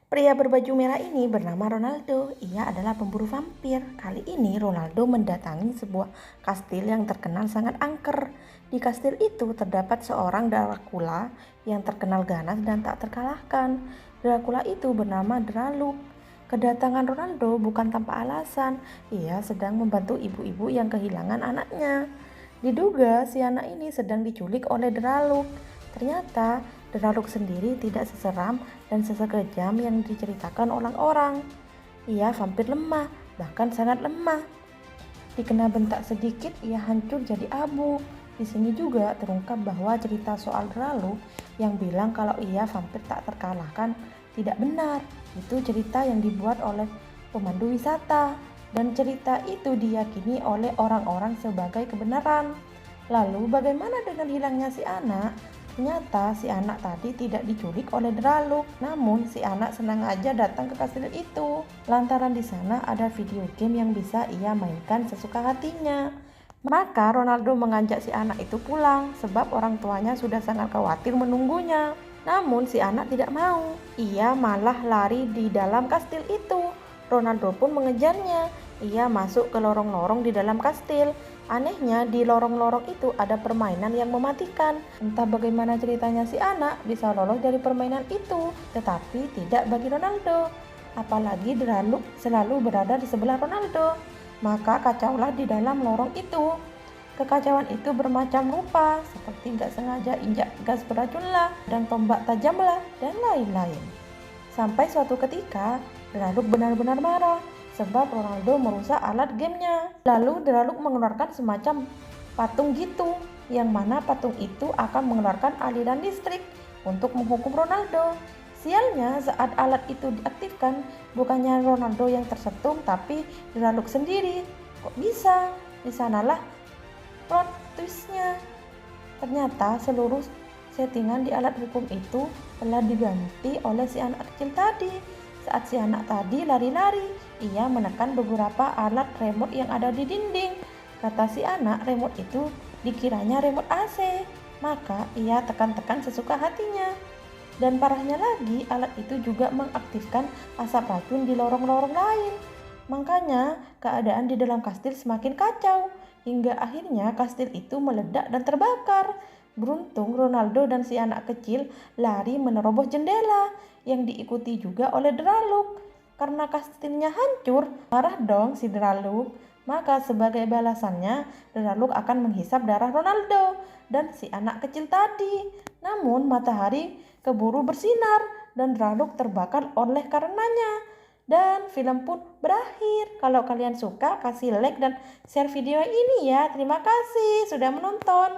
Pria berbaju merah ini bernama Ronaldo. Ia adalah pemburu vampir. Kali ini Ronaldo mendatangi sebuah kastil yang terkenal sangat angker. Di kastil itu terdapat seorang Dracula yang terkenal ganas dan tak terkalahkan. Dracula itu bernama Draluk. Kedatangan Ronaldo bukan tanpa alasan. Ia sedang membantu ibu-ibu yang kehilangan anaknya. Diduga si anak ini sedang diculik oleh Draluk. Ternyata Draluk sendiri tidak seseram dan sesekejam yang diceritakan orang-orang. Ia vampir lemah, bahkan sangat lemah. Dikena bentak sedikit, ia hancur jadi abu. Di sini juga terungkap bahwa cerita soal Draluk yang bilang kalau ia vampir tak terkalahkan tidak benar. Itu cerita yang dibuat oleh pemandu wisata dan cerita itu diyakini oleh orang-orang sebagai kebenaran. Lalu bagaimana dengan hilangnya si anak? Ternyata si anak tadi tidak diculik oleh Draluk, namun si anak senang aja datang ke kastil itu. Lantaran di sana ada video game yang bisa ia mainkan sesuka hatinya. Maka Ronaldo mengajak si anak itu pulang sebab orang tuanya sudah sangat khawatir menunggunya. Namun si anak tidak mau. Ia malah lari di dalam kastil itu. Ronaldo pun mengejarnya. Ia masuk ke lorong-lorong di dalam kastil. Anehnya di lorong-lorong itu ada permainan yang mematikan. Entah bagaimana ceritanya si anak bisa lolos dari permainan itu, tetapi tidak bagi Ronaldo. Apalagi Draluk selalu berada di sebelah Ronaldo. Maka kacaulah di dalam lorong itu. Kekacauan itu bermacam rupa, seperti nggak sengaja injak gas beracunlah, dan tombak tajamlah, dan lain-lain. Sampai suatu ketika, Draluk benar-benar marah, sebab Ronaldo merusak alat gamenya. Lalu Draluk mengeluarkan semacam patung gitu, yang mana patung itu akan mengeluarkan aliran listrik untuk menghukum Ronaldo. Sialnya saat alat itu diaktifkan, bukannya Ronaldo yang tersetung, tapi Draluk sendiri. Kok bisa? Di sanalah plot twistnya. Ternyata seluruh settingan di alat hukum itu telah diganti oleh si anak kecil tadi. Saat si anak tadi lari-lari, ia menekan beberapa alat remote yang ada di dinding. Kata si anak, remote itu dikiranya remote AC. Maka ia tekan-tekan sesuka hatinya. Dan parahnya lagi, alat itu juga mengaktifkan asap racun di lorong-lorong lain. Makanya keadaan di dalam kastil semakin kacau, hingga akhirnya kastil itu meledak dan terbakar. Beruntung Ronaldo dan si anak kecil lari menerobos jendela, yang diikuti juga oleh Draluk. Karena kastilnya hancur, marah dong si Draluk. Maka sebagai balasannya, Draluk akan menghisap darah Ronaldo dan si anak kecil tadi. Namun matahari keburu bersinar dan Draluk terbakar oleh karenanya. Dan film pun berakhir. Kalau kalian suka, kasih like dan share video ini ya. Terima kasih sudah menonton.